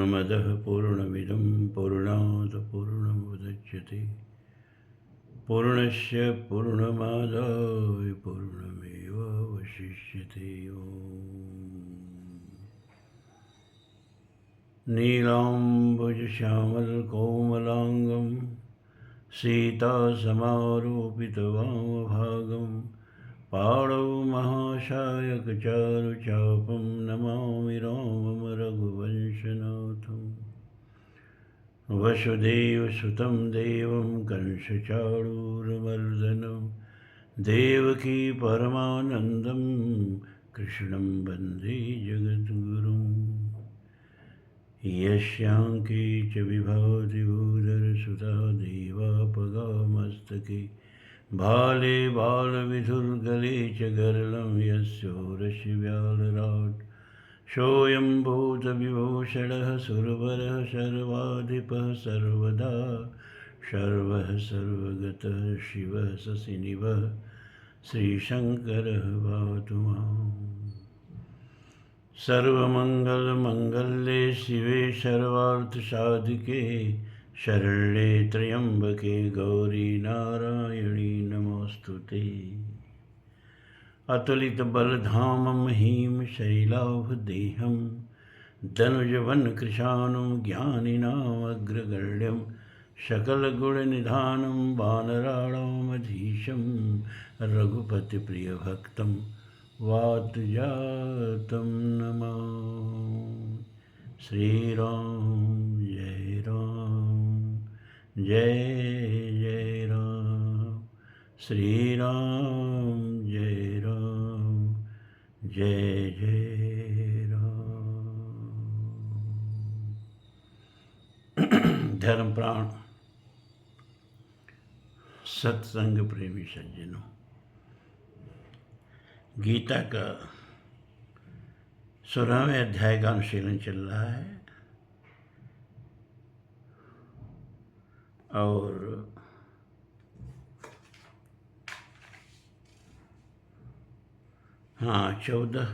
पूर्णमदः पूर्णमिदं पूर्णात् पूर्णमुदच्यते पूर्णस्य पूर्णमादाय पूर्णमेवावशिष्यते। नीलाम्बुजश्यामलकोमलाङ्गं सीतासमारोपितवामभागं पाणौ महाशायकचारुचापं नमामि रामं रघुवंशनाथम्। वसुदेवसुतं देवं कंसचाणूरमर्दनं देवकी परमानन्दं कृष्णं वन्दे जगद्गुरुम्। यस्याङ्के च विभाति भूधरसुता देवापगामस्तके भाले बालविधुर्गले च गरलं यस्योरसि व्यालराट् सोऽयं भूतविभूषणः सुरवरः सर्वाधिपः सर्वदा सर्वः सर्वगतः शिवः शशिनिभः श्रीशङ्करः पातु माम्। सर्वमङ्गलमङ्गल्ये शिवे सर्वार्थसाधिके शरण्ये त्र्यम्बके गौरी नारायणी नमोऽस्तुते। अतुलितबलधामं हिमशैलाभदेहं धनुजवनकृशानं ज्ञानिनामग्रगण्यं सकलगुणनिधानं वानराणामधीशं रघुपतिप्रियभक्तं वातजातं नमामि। श्रीराम जय राम जय जय राम श्रीराम जय राम जय जय राम। धर्म प्राण सत्संग प्रेमी सज्जनों, गीता का 16वें अध्याय का अनुशीलन चल रहा है और हाँ 14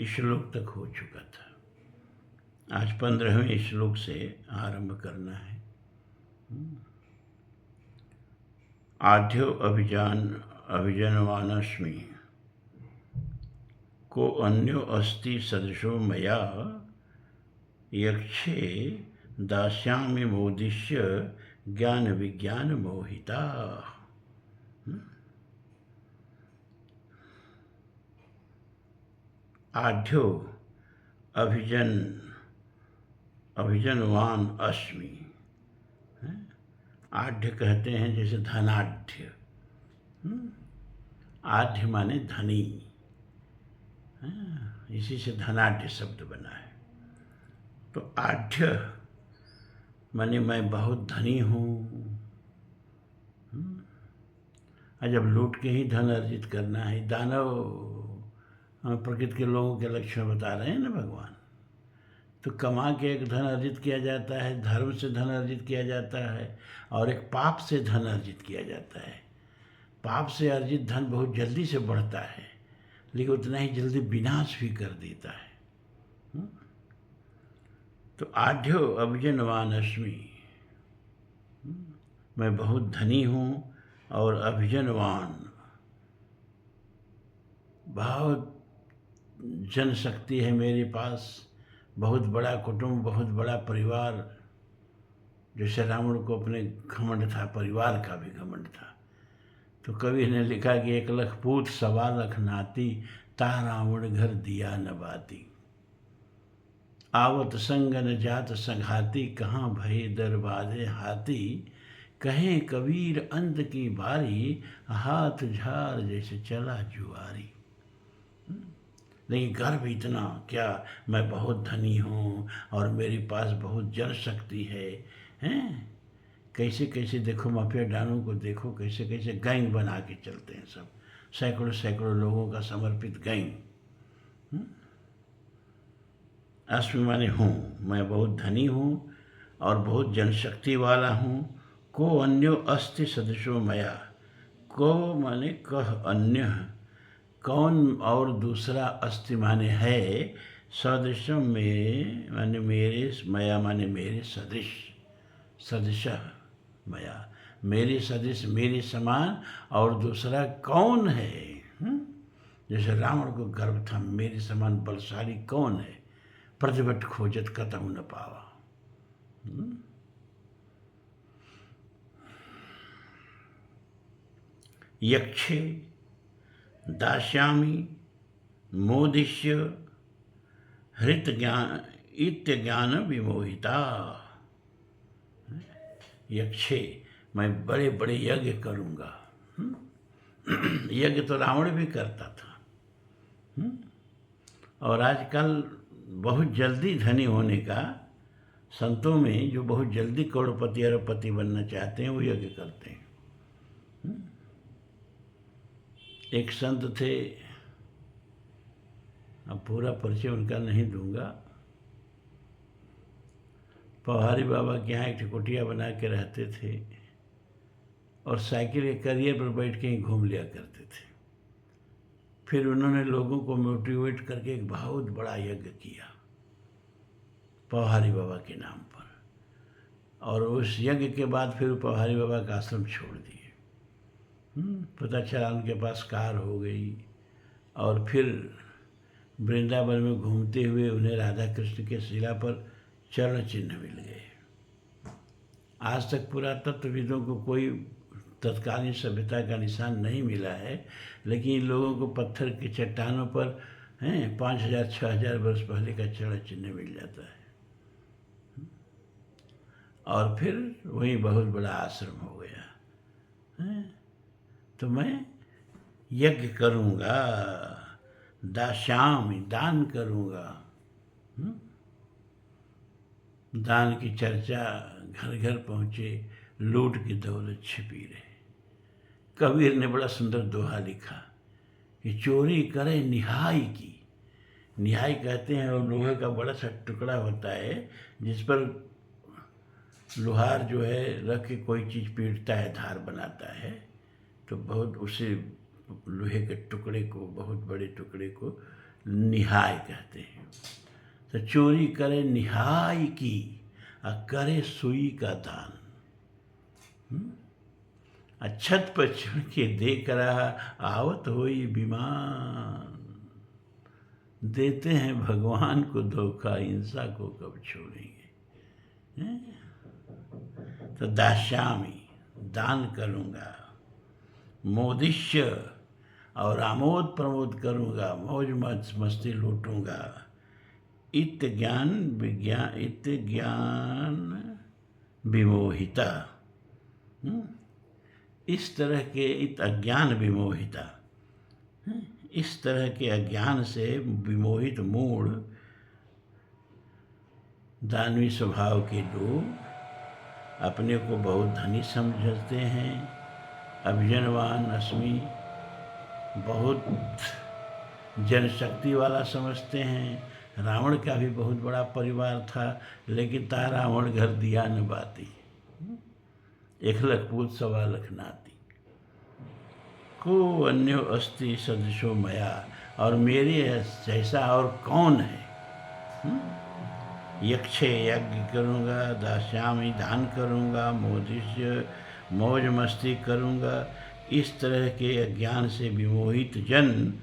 श्लोक तक हो चुका था। आज 15वें श्लोक से आरंभ करना है। आढ्यो अभिजनवानस्मि को अन्यो अस्ति सदृशो मया यक्षे दास्यामि मोदिष्य ज्ञान विज्ञान मोहिता। आढ्यो अभिजनवान अस्मि। आढ्य कहते हैं जैसे धनाढ्य। आढ्य माने धनी, इसी से धनाढ्य शब्द बना है। तो आढ्य माने मैं बहुत धनी हूँ। जब लूट के ही धन अर्जित करना है, दानव प्रकृति के लोगों के लक्षण बता रहे हैं ना भगवान। तो कमा के एक धन अर्जित किया जाता है, धर्म से धन अर्जित किया जाता है, और एक पाप से धन अर्जित किया जाता है। पाप से अर्जित धन बहुत जल्दी से बढ़ता है, लेकिन उतना ही जल्दी विनाश भी कर देता है। तो आढ्यो अभिजनवान अस्मि, मैं बहुत धनी हूँ और अभिजनवान, बहुत जनशक्ति है मेरे पास, बहुत बड़ा कुटुंब, बहुत बड़ा परिवार। जैसे रावण को अपने घमंड था, परिवार का भी घमंड था। तो कवि ने लिखा कि 1 लख पूत 1.25 लाख नाती, ता रावण घर दिया न बाती। आवत संग न जात संघाती, कहाँ भय दरबाजे हाथी। कहें कबीर अंत की बारी, हाथ झार जैसे चला जुआरी। लेकिन गर्व इतना क्या, मैं बहुत धनी हूँ और मेरे पास बहुत जनशक्ति है। कैसे कैसे देखो, माफिया डानों को देखो, कैसे कैसे गैंग बना के चलते हैं सब, सैकड़ों सैकड़ों लोगों का समर्पित गैंग। अस्मि माने हूँ, मैं बहुत धनी हूँ और बहुत जनशक्ति वाला हूँ। को अन्यो अस्ति सदृशो मया, को माने कह अन्य, कौन और दूसरा, अस्ति माने है, सदृशम में माने मेरे, मया माने मेरे सदृश, सदृश मया, मेरे सदृश मेरे समान और दूसरा कौन है? जैसे रावण को गर्व था, मेरे समान बलशाली कौन है? प्रतिभट खोजत कतहु न पावा। यक्षे दास्यामि मोदिष्य हृत ज्ञान इत्य ज्ञान विमोहिता। यक्षे, मैं बड़े बड़े यज्ञ करूँगा। यज्ञ तो रावण भी करता था। और आजकल बहुत जल्दी धनी होने का, संतों में जो बहुत जल्दी करोड़पति अरबपति बनना चाहते हैं वो यज्ञ करते हैं। एक संत थे, अब पूरा परिचय उनका नहीं दूंगा, पौहारी बाबा के यहाँ एक कुटिया बना के रहते थे और साइकिल के करियर पर बैठ के ही घूम लिया करते थे। फिर उन्होंने लोगों को मोटिवेट करके एक बहुत बड़ा यज्ञ किया पौहारी बाबा के नाम पर, और उस यज्ञ के बाद फिर पौहारी बाबा का आश्रम छोड़ दिए। पता चला उनके पास कार हो गई और फिर वृंदावन में घूमते हुए उन्हें राधा कृष्ण के शिला पर चरण चिन्ह मिल गए। आज तक पुरातत्वविदों को कोई तत्कालीन सभ्यता का निशान नहीं मिला है, लेकिन इन लोगों को पत्थर की चट्टानों पर 5000-6000 वर्ष पहले का चरण चिन्ह मिल जाता है। और फिर वही बहुत बड़ा आश्रम हो गया। तो मैं यज्ञ करूँगा, दास्यामि दान करूँगा। दान की चर्चा घर घर पहुँचे, लूट की दौलत छिपी रहे। कबीर ने बड़ा सुंदर दोहा लिखा कि चोरी करे निहाई की। निहाई कहते हैं और लोहे का बड़ा सा टुकड़ा होता है जिस पर लोहार जो है रख के कोई चीज़ पीटता है, धार बनाता है, तो बहुत उसे लोहे के टुकड़े को, बहुत बड़े टुकड़े को निहाई कहते हैं। तो चोरी करे निहाई की और करे सुई का दान। छत पर चढ़ के देख रहा आवत होई विमान। देते हैं भगवान को धोखा, हिंसा को कब छोड़ेंगे। तो दास्यामि दान करूँगा, मोदिष्य और आमोद प्रमोद करूँगा, मौज मस्ती लूटूँगा। इत ज्ञान विमोहिता। इस तरह के इत अज्ञान विमोहिता, इस तरह के अज्ञान से विमोहित मूढ़ दानवी स्वभाव के लोग अपने को बहुत धनी समझते हैं। अभिजनवान अस्मि, बहुत जनशक्ति वाला समझते हैं। रावण का भी बहुत बड़ा परिवार था, लेकिन ता रावण घर दिया न बाती, 1 लाख पूत 1.25 लाख नाती। को अन्यो अस्ति सदृशो मया, और मेरे जैसा और कौन है। यक्षे यज्ञ करूँगा, दास्यामि दान करूँगा, मोदिष्य मौज मस्ती करूँगा। इस तरह के अज्ञान से विमोहित जन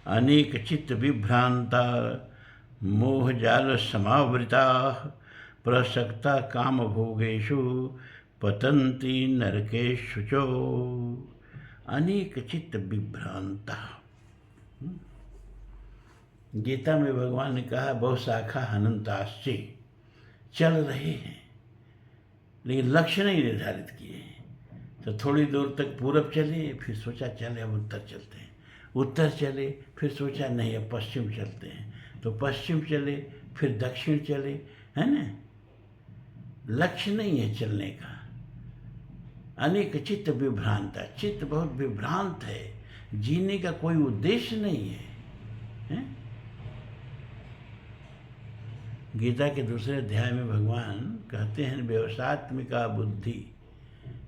अनेक चित्त विभ्रांता, मोह जाल समावृता, प्रसक्ता काम भोगेषु पतंती नरकेषु चो। अनेक चित्त विभ्रांता। गीता में भगवान ने कहा बहुशाखा हनन्ताश्चे, चल रहे हैं लेकिन लक्ष्य नहीं निर्धारित किए हैं। तो थोड़ी दूर तक पूरब चले, फिर सोचा चले अब उत्तर चलते हैं, उत्तर चले, फिर सोचा नहीं अब पश्चिम चलते हैं, तो पश्चिम चले, फिर दक्षिण चले, है ना। लक्ष्य नहीं है चलने का। अनेक चित्त विभ्रांता, चित्त बहुत विभ्रांत है, जीने का कोई उद्देश्य नहीं है। गीता के दूसरे अध्याय में भगवान कहते हैं व्यवसायत्मिका बुद्धि,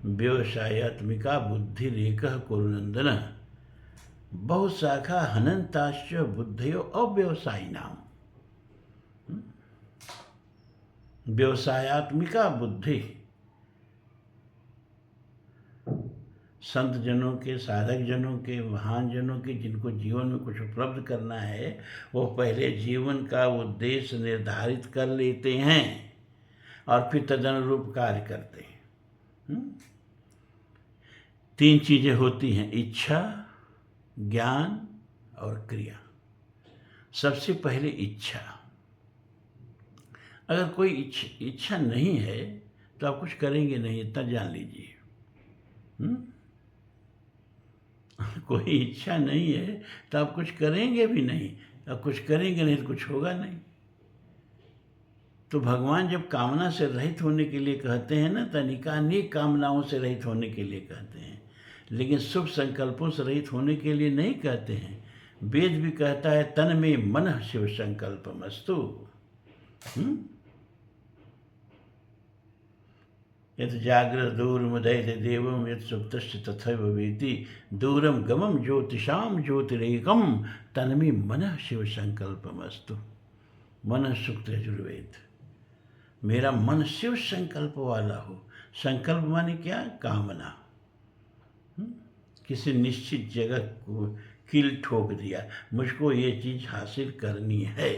व्यवसायत्मिका बुद्धि रेकः कुरुनंदन, बहुशाखा हनन्ताश्च बुद्धयो अव्यवसायिनाम। व्यवसायत्मिका बुद्धि। संत जनों के, साधक जनों के, महान जनों के, जिनको जीवन में कुछ उपलब्ध करना है, वो पहले जीवन का उद्देश्य निर्धारित कर लेते हैं और फिर तदनुरूप कार्य करते हैं। 3 चीज़ें होती हैं, इच्छा, ज्ञान और क्रिया। सबसे पहले इच्छा। अगर कोई इच्छा नहीं है तो आप कुछ करेंगे नहीं, इतना जान लीजिए। कोई इच्छा नहीं है तो आप कुछ करेंगे भी नहीं, और कुछ करेंगे नहीं तो कुछ होगा नहीं। तो भगवान जब कामना से रहित होने के लिए कहते हैं ना, तनिका अनेक कामनाओं से रहित होने के लिए कहते हैं, लेकिन शुभ संकल्पों से रहित होने के लिए नहीं कहते हैं। वेद भी कहता है, तन में मन शिव संकल्पमस्तु। यत् जागृत दूरमुदयते देवम यत् सुप्तश्च तथैव वेति दूरम गमम ज्योतिषाम ज्योतिरेकम तन्मे मनः शिव संकल्पमस्तु। मन सूक्त यजुर्वेद। मेरा मन शिव संकल्प वाला हो। संकल्प माने क्या? कामना। किसी निश्चित जगह को कील ठोक दिया, मुझको ये चीज हासिल करनी है।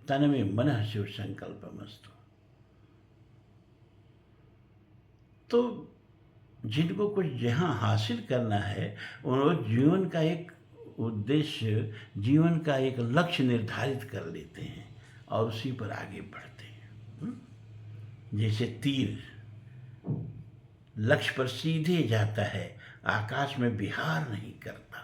तन्मे मनः शिव संकल्पमस्तु। तो जिनको कुछ जहाँ हासिल करना है, उन्होंने जीवन का एक उद्देश्य, जीवन का एक लक्ष्य निर्धारित कर लेते हैं और उसी पर आगे बढ़ते हैं। जैसे तीर लक्ष्य पर सीधे जाता है, आकाश में विहार नहीं करता।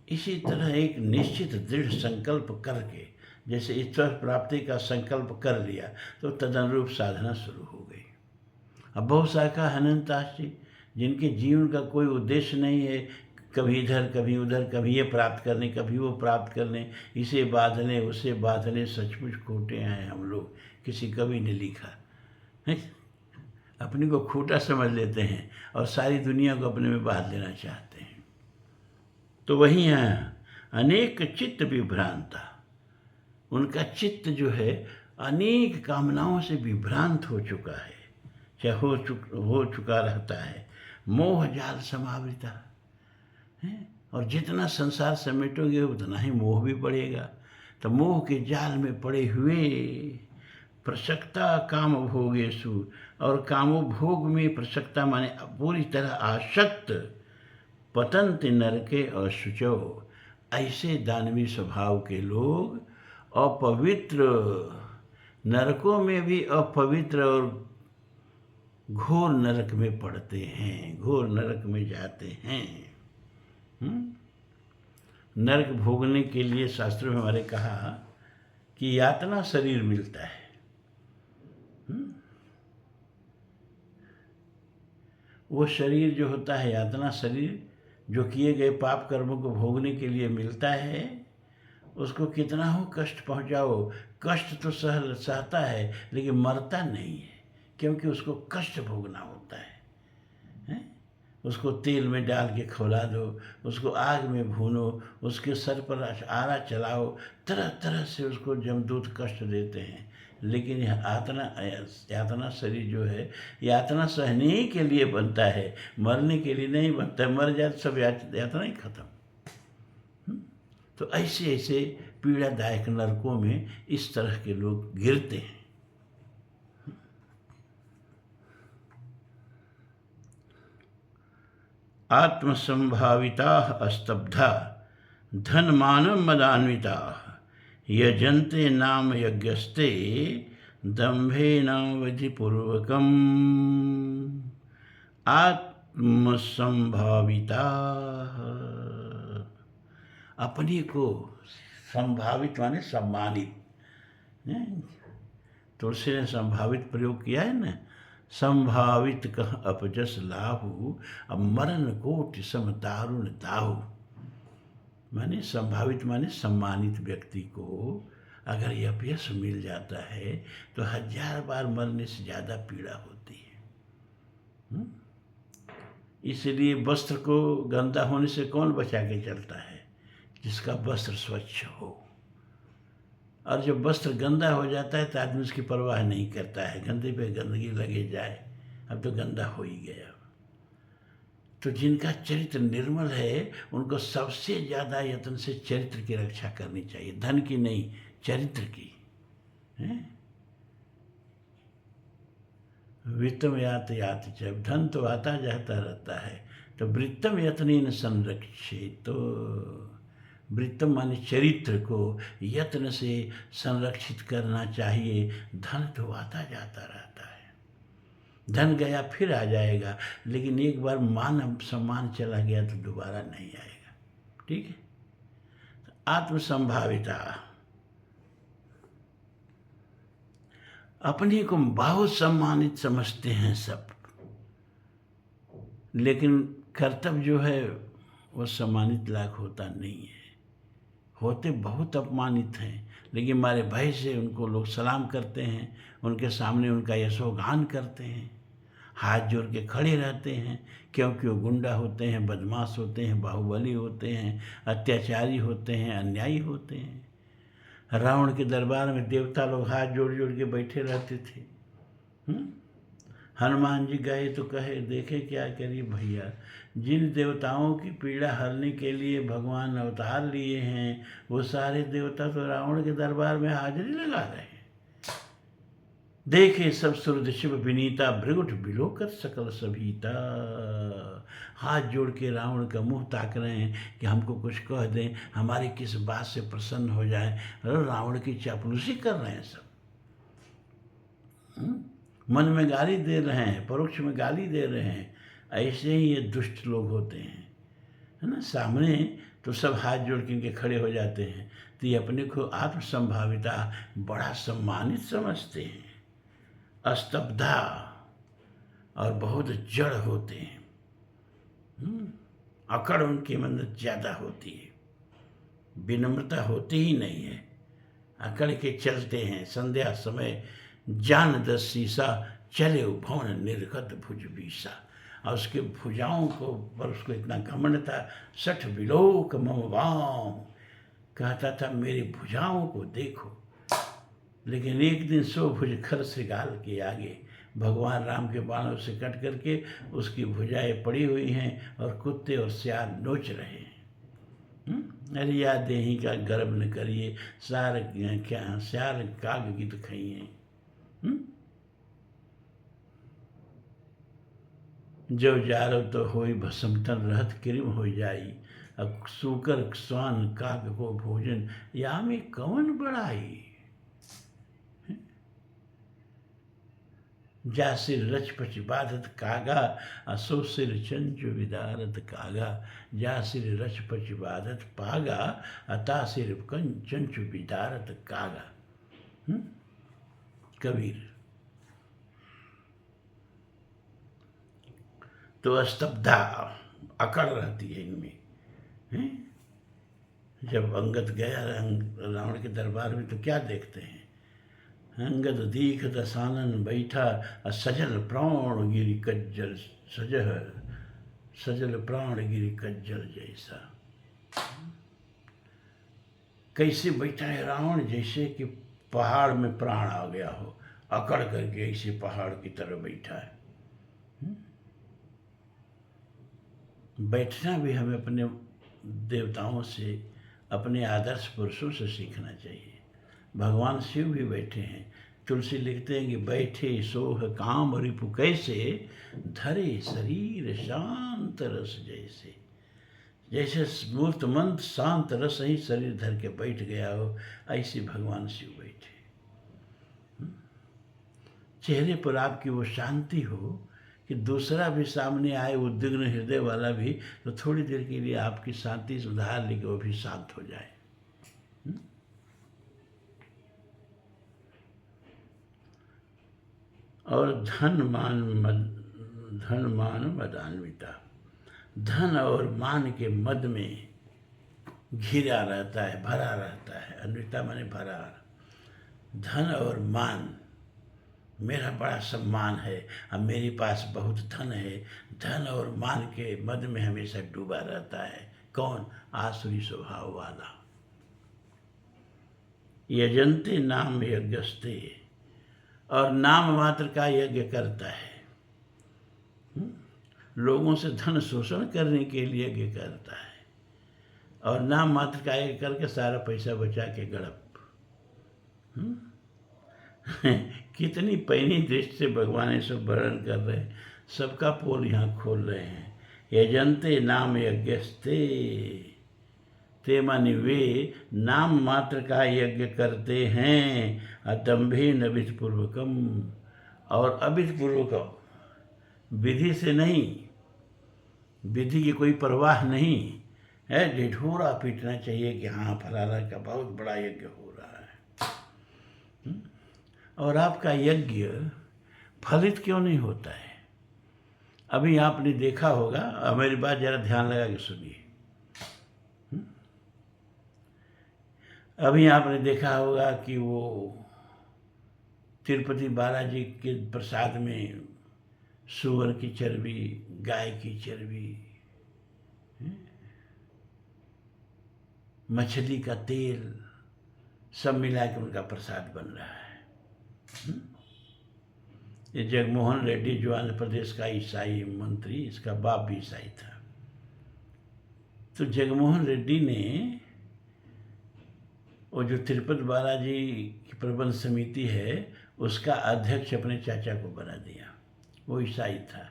इसी तरह एक निश्चित दृढ़ संकल्प करके, जैसे ईश्वर प्राप्ति का संकल्प कर लिया तो तदनुरूप साधना शुरू हो गई। अब बहुत शाखा अनंताशी, जिनके जीवन का कोई उद्देश्य नहीं है, कभी इधर कभी उधर, कभी ये प्राप्त करने कभी वो प्राप्त करने, इसे बांधने उसे बांधने, सचमुच खोटे हैं हम लोग। किसी कवि ने लिखा है, अपने को खोटा समझ लेते हैं और सारी दुनिया को अपने में बांध लेना चाहते हैं। तो वही है अनेक चित्त विभ्रांता। उनका चित्त जो है अनेक कामनाओं से विभ्रांत हो चुका है, चाहे हो चुका रहता है। मोह जाल समावृता है, और जितना संसार समेटोगे उतना ही मोह भी बढ़ेगा। तो मोह के जाल में पड़े हुए प्रसक्ता काम भोगेशु, और कामोभोग में प्रसक्ता माने पूरी तरह आसक्त, पतंत नरके अशुचो। ऐसे दानवी स्वभाव के लोग अपवित्र, नरकों में भी अपवित्र और घोर नरक में पड़ते हैं, घोर नरक में जाते हैं। नरक भोगने के लिए शास्त्रों में हमारे कहा कि यातना शरीर मिलता है। वो शरीर जो होता है यातना शरीर, जो किए गए पाप कर्मों को भोगने के लिए मिलता है, उसको कितना हो कष्ट पहुंचाओ, कष्ट तो सहता है लेकिन मरता नहीं है, क्योंकि उसको कष्ट भोगना होता है। उसको तेल में डाल के खौला दो, उसको आग में भूनो, उसके सर पर आरा चलाओ, तरह तरह से उसको जमदूत कष्ट देते हैं। लेकिन यह यातना शरीर जो है, यातना सहने के लिए बनता है, मरने के लिए नहीं बनता। मर जाए तो सब यातना ही खत्म। तो ऐसे ऐसे पीड़ादायक नरकों में इस तरह के लोग गिरते हैं। आत्मसंभाविता अस्तब्धा धनमानं मदान्विता यजन्ते नाम यज्ञस्ते दम्भेनावधिपूर्वकम्। आत्मसंभाविता, अपने को संभावित माने सम्मानित। तुलसी ने संभावित प्रयोग किया है ना, संभावित कह अपजस लाहु, अब मरण कोटि सम दारुण दाहु। माने संभावित माने सम्मानित व्यक्ति को अगर यह अपयश मिल जाता है तो 1000 बार मरने से ज़्यादा पीड़ा होती है। इसलिए वस्त्र को गंदा होने से कौन बचा के चलता है? जिसका वस्त्र स्वच्छ हो। और जब वस्त्र गंदा हो जाता है तो आदमी उसकी परवाह नहीं करता है, गंदे पे गंदगी लगे जाए, अब तो गंदा हो ही गया। तो जिनका चरित्र निर्मल है उनको सबसे ज़्यादा यत्न से चरित्र की रक्षा करनी चाहिए, धन की नहीं, चरित्र की। वित्तम यात यात च, धन तो आता जाता रहता है, तो वृत्तम यत्नेन संरक्षित। तो वृत्तम माने चरित्र को यत्न से संरक्षित करना चाहिए। धन तो आता जाता रहता है, धन गया फिर आ जाएगा, लेकिन एक बार मान सम्मान चला गया तो दोबारा नहीं आएगा। ठीक है। आत्मसंभाविता, अपने को बहुत सम्मानित समझते हैं सब, लेकिन कर्तव्य जो है वो सम्मानित लायक होता नहीं है। होते बहुत अपमानित हैं, लेकिन हमारे भय से उनको लोग सलाम करते हैं, उनके सामने उनका यशोगान करते हैं, हाथ जोड़ के खड़े रहते हैं, क्योंकि वो गुंडा होते हैं, बदमाश होते हैं, बाहुबली होते हैं, अत्याचारी होते हैं, अन्यायी होते हैं। रावण के दरबार में देवता लोग हाथ जोड़ जोड़ के बैठे रहते थे। हनुमान जी गए तो कहे, देखे क्या करिए भैया, जिन देवताओं की पीड़ा हरने के लिए भगवान अवतार लिए हैं वो सारे देवता तो रावण के दरबार में हाजिरी लगा रहे हैं। देखे सब सुरद शिव विनीता, भृगुट बिलो कर सकल सभीता। हाथ जोड़ के रावण का मुंह ताक रहे हैं कि हमको कुछ कह दें, हमारी किस बात से प्रसन्न हो जाए। अरे रावण की चापलूसी कर रहे हैं सब। मन में गाली दे रहे हैं, परोक्ष में गाली दे रहे हैं। ऐसे ही ये दुष्ट लोग होते हैं, है ना। सामने तो सब हाथ जोड़ के इनके खड़े हो जाते हैं, तो ये अपने को आत्मसंभाविता बड़ा सम्मानित समझते हैं। अस्तब्धा और बहुत जड़ होते हैं। अकड़ उनके मन में ज़्यादा होती है, विनम्रता होती ही नहीं है। अकड़ के चलते हैं। संध्या समय जान दस शीशा, चले भवन निर्गत भुज बीसा। और उसके भुजाओं को पर उसको इतना घमंड था, 60 बिलोक मम बाँव, कहता था मेरी भुजाओं को देखो। लेकिन एक दिन 100 भुज खर श्रृगाल के आगे भगवान राम के बाणों से कट करके उसकी भुजाएं पड़ी हुई हैं और कुत्ते और सियार नोच रहे हैं। अरे या देही का गर्भ न करिए, सार क्या सियार काग की तो खाइए। जो जारो तो होई भस्मतन रहत कृम हो जाई, अब सूकर स्वान काग को भोजन या में कवन बढ़ाई। जा सिर रच पच बाधत कागा, असो सिर चंचु विदारत कागा। जा सिर रच पच बाधत पागा, अता सिर चंचु विदारत कागा। कबीर। तो स्तब्धा, अकड़ रहती है इनमें। जब अंगद गया रावण के दरबार में तो क्या देखते हैं, अंगद दीख दसानन बैठा, सजल प्राण गिरी कज्जल सजह, सजल प्राण गिरी कज्जल जैसा। कैसे बैठा है रावण, जैसे कि पहाड़ में प्राण आ गया हो, अकड़ करके ऐसे पहाड़ की तरह बैठा है। बैठना भी हमें अपने देवताओं से, अपने आदर्श पुरुषों से सीखना चाहिए। भगवान शिव भी बैठे हैं। तुलसी लिखते हैं कि बैठे सोह काम रिपु कैसे, धरे शरीर शांत रस जैसे। जैसे मूर्त मंत्र शांत रस ही शरीर धर के बैठ गया हो, ऐसे भगवान शिव बैठे। चेहरे पर आपकी वो शांति हो कि दूसरा भी सामने आए उद्विग्न हृदय वाला भी, तो थोड़ी देर के लिए आपकी शांति सुधार लेके वो भी शांत हो जाए। और धन मान मदान्विता, धन और मान के मद में घिरा रहता है, भरा रहता है। अन्विता माने भरा। धन और मान, मेरा बड़ा सम्मान है, अब मेरे पास बहुत धन है, धन और मान के मद में हमेशा डूबा रहता है। कौन? आसुरी स्वभाव वाला। यजन्ते नाम यज्ञस्ते, और नाम मात्र का यज्ञ करता है। लोगों से धन शोषण करने के लिए यज्ञ करता है, और नाम मात्र का यज्ञ करके सारा पैसा बचा के गड़प। कितनी पैनी दृष्टि से भगवान ये सब वर्णन कर रहे हैं, सबका पोल यहाँ खोल रहे हैं। यजन्ते नाम यज्ञस्ते, ते माने वे नाम मात्र का यज्ञ करते हैं, अदम्भेन अविधिपूर्वकम, और अविधिपूर्वक, विधि से नहीं, विधि की कोई परवाह नहीं है। ढिढोरा पीटना चाहिए कि हाँ फलाना का बहुत बड़ा यज्ञ हो रहा है। और आपका यज्ञ फलित क्यों नहीं होता है? अभी आपने देखा होगा, मेरी बात जरा ध्यान लगा के सुनिए। अभी आपने देखा होगा कि वो तिरुपति बालाजी के प्रसाद में सूअर की चर्बी, गाय की चर्बी, मछली का तेल सब मिला के उनका प्रसाद बन रहा है। ये जगमोहन रेड्डी जो आंध्र प्रदेश का ईसाई मंत्री, इसका बाप भी ईसाई था। तो जगमोहन रेड्डी ने वो जो तिरुपति बालाजी की प्रबंध समिति है उसका अध्यक्ष अपने चाचा को बना दिया। वो ईसाई था,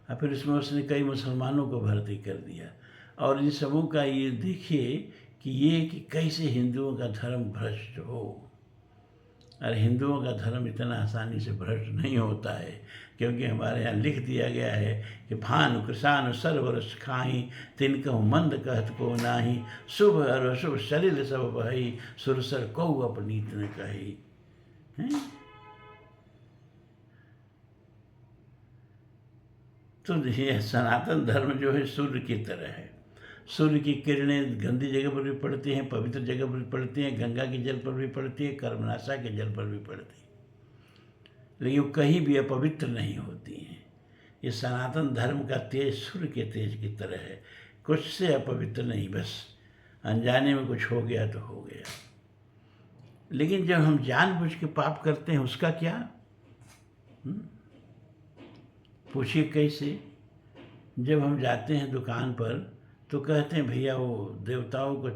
और फिर उसमें उसने कई मुसलमानों को भर्ती कर दिया। और इन सबों का ये देखिए कि कैसे हिंदुओं का धर्म भ्रष्ट हो। और हिंदुओं का धर्म इतना आसानी से भ्रष्ट नहीं होता है, क्योंकि हमारे यहाँ लिख दिया गया है कि भानु कृषान सर्वरस खाई, तिनकहु मंद कहत को नाही, शुभ और अशुभ सलिल सब बहई, सुरसर कौ अपनीत न कही। तो ये सनातन धर्म जो है सूर्य की तरह है। सूर्य की किरणें गंदी जगह पर भी पड़ती हैं, पवित्र जगह पर भी पड़ती हैं, गंगा के जल पर भी पड़ती है, कर्मनाशा के जल पर भी पड़ती है, लेकिन वो कहीं भी अपवित्र नहीं होती हैं। ये सनातन धर्म का तेज सूर्य के तेज की तरह है, कुछ से अपवित्र नहीं, बस अनजाने में कुछ हो गया तो हो गया। लेकिन जब हम जानबूझ के पाप करते हैं उसका क्या? पूछिए कैसे? जब हम जाते हैं दुकान पर तो कहते हैं भैया वो देवताओं को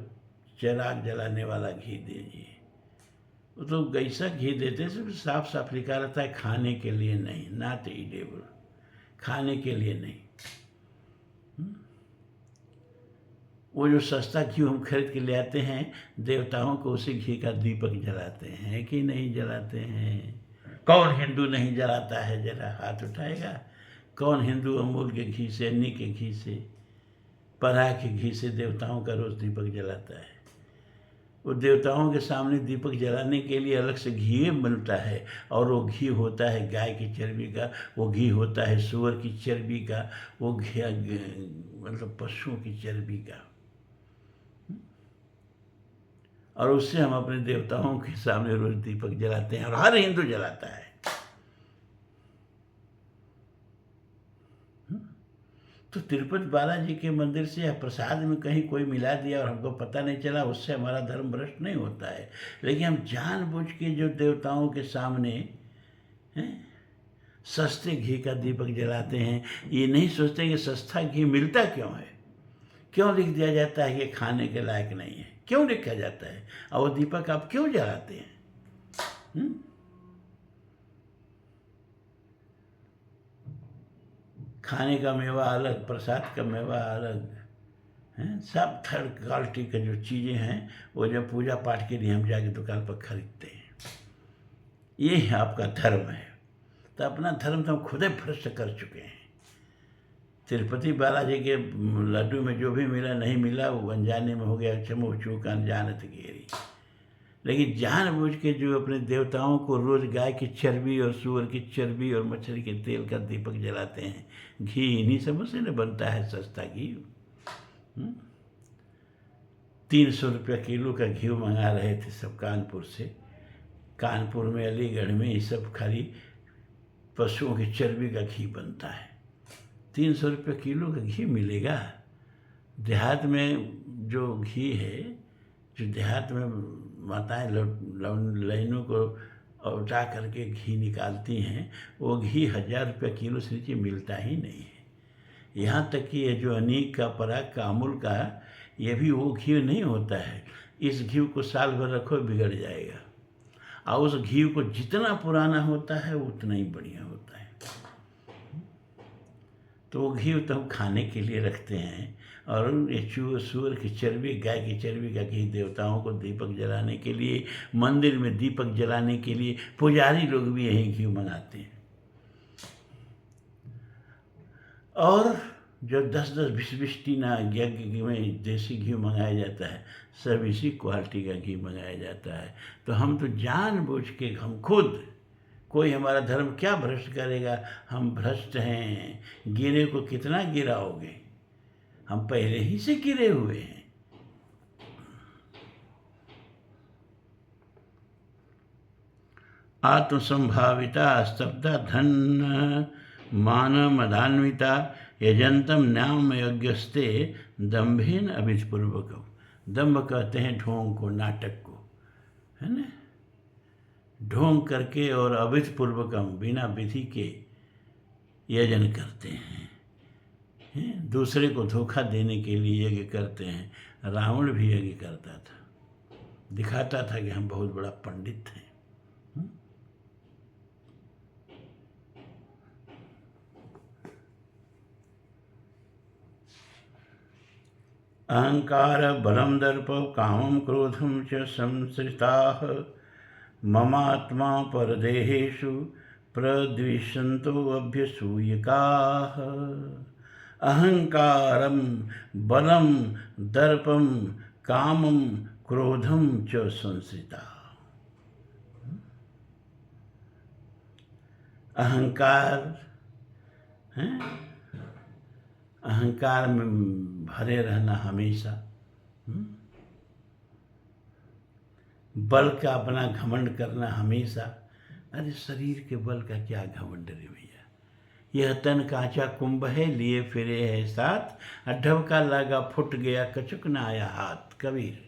चिराग जलाने वाला घी दीजिए। वो तो ऐसा घी देते हैं, सिर्फ साफ साफ लिखा रहता है खाने के लिए नहीं, नॉट ईटेबल, खाने के लिए नहीं। वो जो सस्ता घी हम खरीद के ले आते हैं, देवताओं को उसी घी का दीपक जलाते हैं कि नहीं जलाते हैं? कौन हिंदू नहीं जलाता है? जरा हाथ उठाएगा। कौन हिंदू अमूल के घी से, अन्नी के घी से, पराह के घी से देवताओं का रोज दीपक जलाता है? वो देवताओं के सामने दीपक जलाने के लिए अलग से घी मिलता है, और वो घी होता है गाय की चर्बी का, वो घी होता है सूअर की चर्बी का, वो घी मतलब पशुओं की चर्बी का। और उससे हम अपने देवताओं के सामने रोज दीपक जलाते हैं, और हर हिंदू जलाता है। तो तिरुपति बालाजी के मंदिर से या प्रसाद में कहीं कोई मिला दिया और हमको पता नहीं चला, उससे हमारा धर्म भ्रष्ट नहीं होता है। लेकिन हम जानबूझ के जो देवताओं के सामने सस्ते घी का दीपक जलाते हैं, ये नहीं सोचते कि सस्ता घी मिलता क्यों है, क्यों लिख दिया जाता है कि खाने के लायक नहीं है, क्यों लिखा जाता है, और वो दीपक आप क्यों जलाते हैं? खाने का मेवा अलग, प्रसाद का मेवा अलग है, सब थर्ड क्वालिटी का जो चीज़ें हैं वो जब पूजा पाठ के लिए हम जाके दुकान पर खरीदते हैं। ये है आपका धर्म है। तो अपना धर्म तो हम खुद ही भ्रष्ट कर चुके हैं। तिरुपति बालाजी के लड्डू में जो भी मिला नहीं मिला वो अनजाने में हो गया, चमो चूक अनजानत घेरी। लेकिन जानबूझ के जो अपने देवताओं को रोज गाय की चर्बी और सूअर की चर्बी और मछली के तेल का दीपक जलाते हैं, घी इन्हीं सबों से न बनता है सस्ता घी। 300 रुपया किलो का घी मंगा रहे थे सब कानपुर से। कानपुर में, अलीगढ़ में ये सब खाली पशुओं की चर्बी का घी बनता है। 300 रुपये किलो का घी मिलेगा। देहात में जो घी है जो देहात में माताएं लाइनों को उठा करके घी निकालती हैं, वो घी 1000 रुपये किलो से नीचे मिलता ही नहीं है। यहाँ तक कि ये जो अनीक का, पराग का, अमूल का, ये भी वो घी नहीं होता है। इस घी को साल भर रखो बिगड़ जाएगा, और उस घी को जितना पुराना होता है उतना ही बढ़िया होता है। तो वो घी तो हम खाने के लिए रखते हैं, और ये सूअर की चर्बी, गाय की चर्बी का घी देवताओं को दीपक जलाने के लिए, मंदिर में दीपक जलाने के लिए पुजारी लोग भी यही घी मंगाते हैं। और जो 10-10, 20-20 टीना यज्ञ में देसी घी मंगाया जाता है, सब इसी क्वालिटी का घी मंगाया जाता है। तो हम तो जानबूझ के, हम खुद, कोई हमारा धर्म क्या भ्रष्ट करेगा, हम भ्रष्ट हैं। गिरे को कितना गिराओगे, हम पहले ही से गिरे हुए हैं। आत्मसंभाविता स्तब्धा धन मान मदान्विता यजंतम न्याम यज्ञस्ते दम्भेन अभिधपूर्वकम। दम्भ कहते हैं ढोंग को, नाटक को, है ना। ढोंग करके और अविधिपूर्वकम, बिना विधि के यजन करते हैं। दूसरे को धोखा देने के लिए यज्ञ करते हैं। रावण भी यज्ञ करता था, दिखाता था कि हम बहुत बड़ा पंडित हैं। अहंकार बलम दर्प कामं क्रोधं च संश्रिताः ममात्मा परदेहेषु प्रद्विषन्तो अभ्यसूयकाः। अहंकारं बलम दर्पम कामं क्रोधं च संश्रिताः। अहंकार है, अहंकार में भरे रहना हमेशा, बल का अपना घमंड करना हमेशा। अरे शरीर के बल का क्या घमंड रे भैया, यह तन कांचा कुंभ है, लिए फिरे है साथ, ढबका लगा फुट गया कचुक न आया हाथ। कबीर,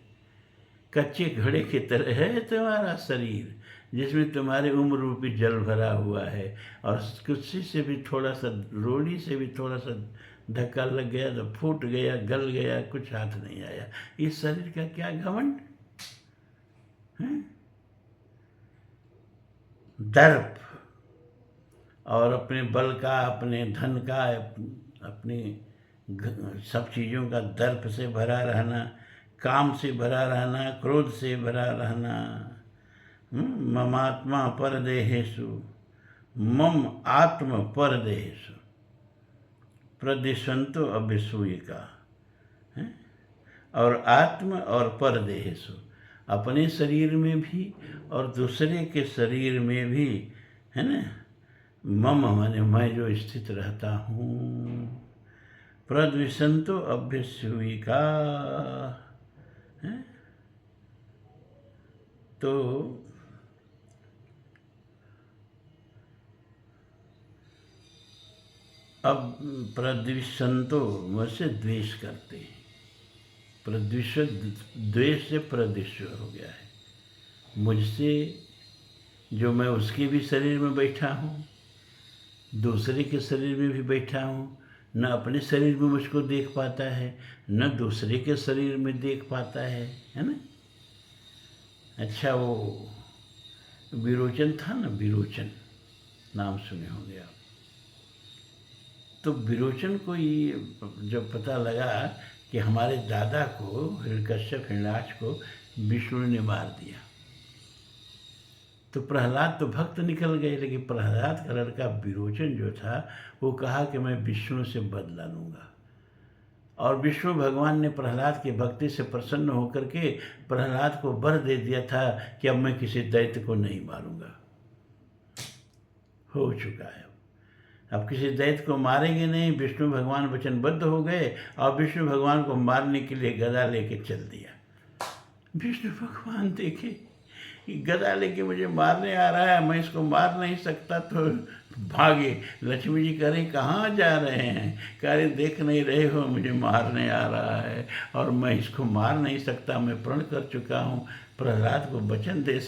कच्चे घड़े की तरह है तुम्हारा शरीर, जिसमें तुम्हारे उम्र रूपी जल भरा हुआ है, और कुछ से भी थोड़ा सा, रोड़ी से भी थोड़ा सा धक्का लग गया तो फूट गया, गल गया, कुछ हाथ नहीं आया। इस शरीर का क्या घमंड है। दर्प, और अपने बल का, अपने धन का, अपने सब चीज़ों का दर्प से भरा रहना, काम से भरा रहना, क्रोध से भरा रहना। ममात्मा परदेहेषु, मम आत्म परदेहेषु प्रदिशंतो अभ्यसूयिका। और आत्म और परदेहेषु, अपने शरीर में भी और दूसरे के शरीर में भी, है ना। मम माने मैं जो स्थित रहता हूँ, प्रद्विषंतो अभ्यसूयिका। तो अब प्रद्विषंतो मुझसे द्वेष करते हैं। प्रद्विष, द्वेष से प्रद्विष हो गया है। मुझसे, जो मैं उसके भी शरीर में बैठा हूँ, दूसरे के शरीर में भी बैठा हूँ, न अपने शरीर में मुझको देख पाता है, न दूसरे के शरीर में देख पाता है ना। अच्छा, वो विरोचन था ना, विरोचन नाम सुने होंगे आप। तो विरोचन को ये जब पता लगा कि हमारे दादा को, हिरण्यकश्यप, हिरण्याक्ष को विष्णु ने मार दिया, तो प्रहलाद तो भक्त निकल गए, लेकिन प्रहलाद का लड़का विरोचन जो था, वो कहा कि मैं विष्णु से बदला लूँगा। और विष्णु भगवान ने प्रहलाद की भक्ति से प्रसन्न होकर के प्रहलाद को वर दे दिया था कि अब मैं किसी दैत्य को नहीं मारूंगा। हो चुका है, अब किसी दैत्य को मारेंगे नहीं। विष्णु भगवान वचनबद्ध हो गए और विष्णु भगवान को मारने के लिए गदा लेके चल दिया। विष्णु भगवान देखे कि गदा लेके मुझे मारने आ रहा है, मैं इसको मार नहीं सकता, तो भागे। लक्ष्मी जी कह रही कहाँ जा रहे हैं? कह रहे देख नहीं रहे हो मुझे मारने आ रहा है और मैं इसको मार नहीं सकता, मैं प्रण कर चुका हूँ, प्रहलाद को वचन दे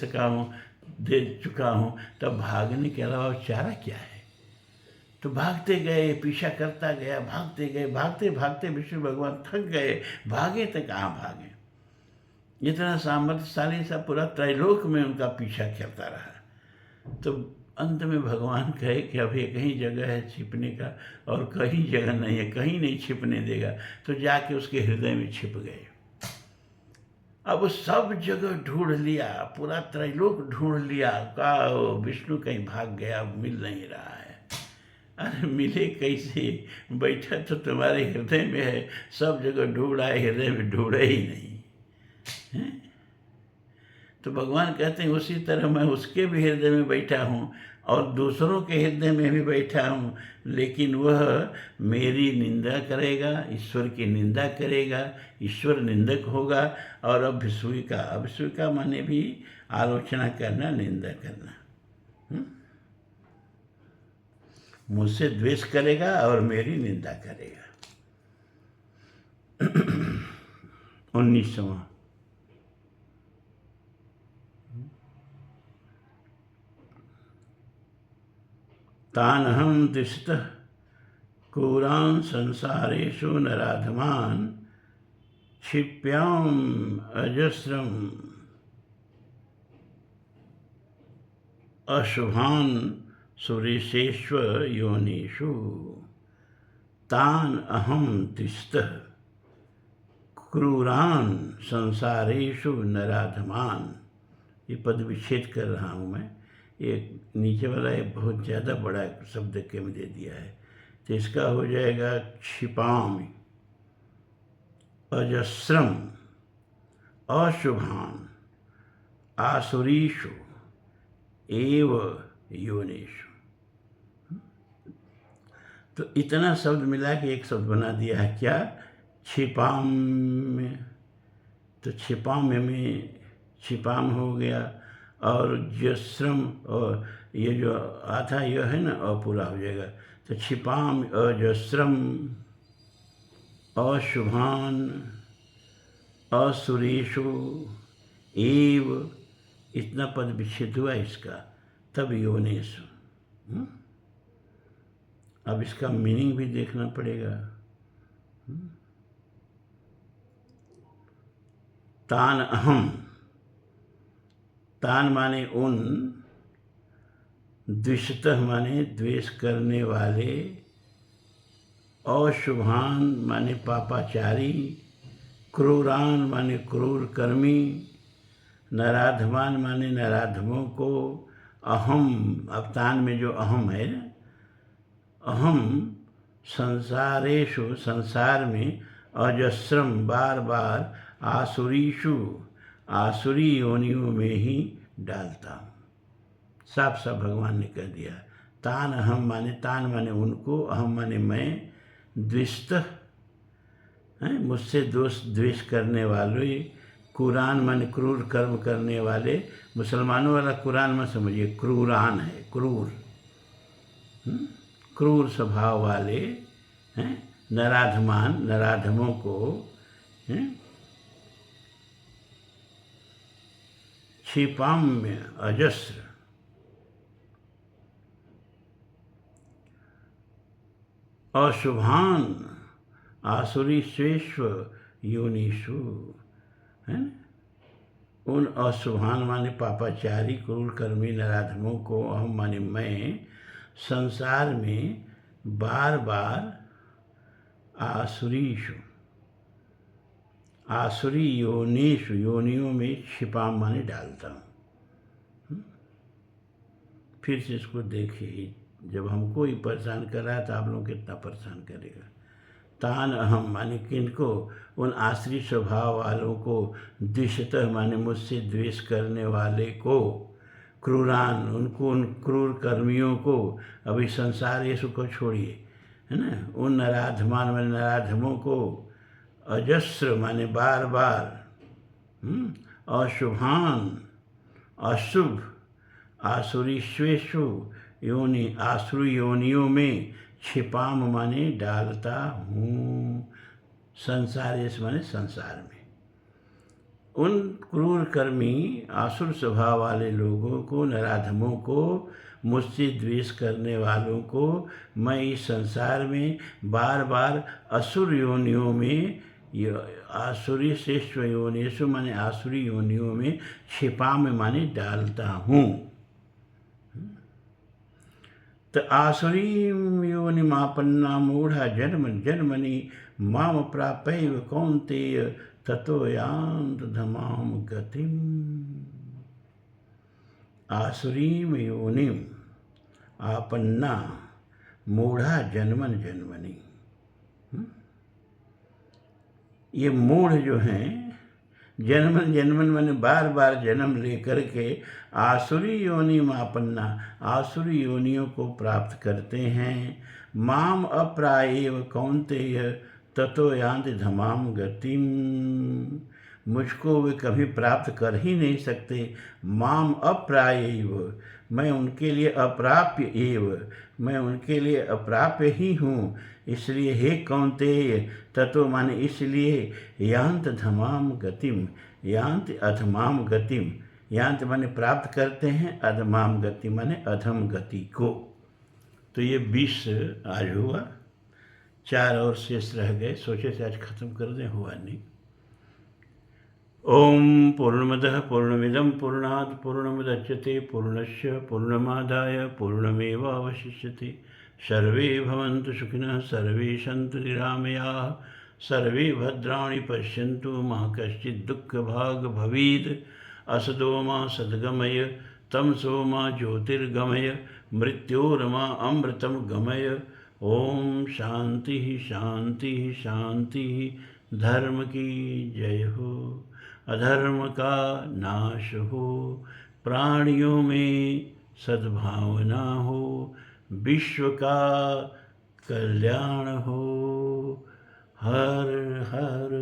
चुका हूँ। तब भागने के अलावा चारा क्या है? तो भागते गए, पीछा करता गया, भागते गए, भागते भागते विष्णु भगवान थक गए, भागे तो कहाँ भागे। इतना सामर्थ्यशाली सा पूरा त्रैलोक में उनका पीछा करता रहा। तो अंत में भगवान कहे कि अब एक ही जगह है छिपने का और कहीं जगह नहीं है, कहीं नहीं छिपने देगा। तो जाके उसके हृदय में छिप गए। अब सब जगह ढूंढ लिया, पूरा त्रैलोक ढूंढ लिया, का विष्णु कहीं भाग गया, मिल नहीं रहा है। अरे मिले कैसे? बैठा तो तुम्हारे हृदय में है, सब जगह ढूंढा है, हृदय में ढूंढा ही नहीं है। तो भगवान कहते हैं उसी तरह मैं उसके भी हृदय में बैठा हूँ और दूसरों के हृदय में भी बैठा हूँ, लेकिन वह मेरी निंदा करेगा, ईश्वर की निंदा करेगा, ईश्वर निंदक होगा। और अभिस्वीका माने भी आलोचना करना, निंदा करना। मुझसे द्वेष करेगा और मेरी निंदा करेगा। 19वां। तानहं तिष्ठः क्रूरान् संसारेषु नराधमान् क्षिप्याम् अजस्रम् अशुभान् सुरेशेष्व योनिषु। तान् अहं तिष्ठः क्रूरान् संसारेषु नराधमान्। ये पद विच्छेद कर रहा हूँ मैं, ये नीचे वाला एक बहुत ज़्यादा बड़ा शब्द के में दे दिया है, तो इसका हो जाएगा क्षिपामि अजस्रम अशुभान आसुरीषु एव योनिषु। तो इतना शब्द मिला के एक शब्द बना दिया है, क्या? क्षिपाम्य। तो क्षिपाम्य में क्षिपाम हो गया और जस्रम, और ये जो आधा यह है ना अपूरा हो जाएगा। तो क्षिपाम अजस्रम अशुभान असुरेषु एव, इतना पद विच्छेद हुआ इसका, तब योनिषु। अब इसका मीनिंग भी देखना पड़ेगा। तान अहम, तान माने उन, द्विषतः माने द्वेष करने वाले, अशुभान माने पापाचारी, क्रूरान माने क्रूर कर्मी, नराधमान माने नराधमों को, अहम, अब तान में जो अहम है ना, अहम संसारेषु, संसार में, अजस्रम बार बार, आसुरीषु आसुरी योनियों में ही डालता हूँ। साफ साफ भगवान ने कह दिया। तान अहम माने, तान माने उनको, अहम माने मैं, द्विषतः हैं मुझसे द्वेष करने वाले, कुरान माने क्रूर कर्म करने वाले। मुसलमानों वाला कुरान मत समझिए, क्रूरान है, क्रूर, क्रूर स्वभाव वाले हैं, नराधमान, नराधमों को, क्षिपाम्य अजस्र, अशुभान आसुरीष्वेष्व योनिषु, है ना। उन अशुभान माने पापाचारी, क्रूर कर्मी, नराधमों को, अहम माने मैं, संसार में बार बार, आसुरीषु आसुरी योनिषु, योनियों में छिपा माने डालता हूँ। फिर से इसको देखिए, जब हमको ही परेशान कर रहा है तो आप लोग कितना परेशान करेगा। तान अहम माने किनको? उन आश्रित स्वभाव वालों को, द्विषतः माने मुझसे द्वेष करने वाले को, क्रूरान उनको, उन क्रूर कर्मियों को, अभी संसार ये सुख को छोड़िए, है ना, उन नराधमान माने नराधमों को, अजस्र माने बार बार, अशुभान अशुभ, आसुरीष्वेषु योनि आसुर योनियों में छिपाम माने डालता हूँ। संसारेश माने संसार में। उन क्रूर कर्मी आसुर स्वभाव वाले लोगों को, नराधमों को, मुझसे द्वेष करने वालों को मैं इस संसार में बार बार असुर योनियों में, आसुरी श्रेष्ठ योनिषु माने आसुरी योनियों में, छिपा में माने डालता हूँ। तो आसुरी योनिमापन्ना मूढ़ा जन्म जन्मनि माम प्रापैव कौन्तेय ततो यान्त धमाम गतिम। आसुरीम योनिम आपन्ना मूढ़ा जन्मन जन्मनि। ये मूढ़ जो हैं, जन्मन जन्मन माने बार बार जन्म लेकर के आसुरी योनि मापन्ना, आसुरी योनियों को प्राप्त करते हैं। माम अप्रायेव कौन्तेय ततो यान्ति धमाम गतिम। मुझको वे कभी प्राप्त कर ही नहीं सकते। माम अप्रायेव, मैं उनके लिए अप्राप्य एव, मैं उनके लिए अप्राप्य ही हूँ। इसलिए हे कौन्तेय, ततो माने इसलिए, यान्त धमाम गतिम, यान्त अधमाम गतिम, यान्त माने प्राप्त करते हैं, अधमाम गति माने अधम गति को। तो ये 20 आज हुआ, 4 और शेष रह गए, सोचे थे आज खत्म कर दें, हुआ नहीं। ओम पूर्णमदः पूर्णमिदं पूर्णात् पूर्णमुदच्यते पूर्णस्य पूर्णमादाय पूर्णमेवावशिष्यते। सर्वे भवन्तु सुखिनः, सर्वे सन्तु निरामयाः, सर्वे भद्राणि पश्यन्तु, मा कश्चित् दुःखभाग् भवेत्। असतो मा सद्गमय, तमसो मा ज्योतिर्गमय, मृत्योर्मा अमृतं गमय। ओम शांति शांति शांति। धर्म की जय हो, अधर्म का नाश हो, प्राणियों में सद्भावना हो, विश्व का कल्याण हो। हर हर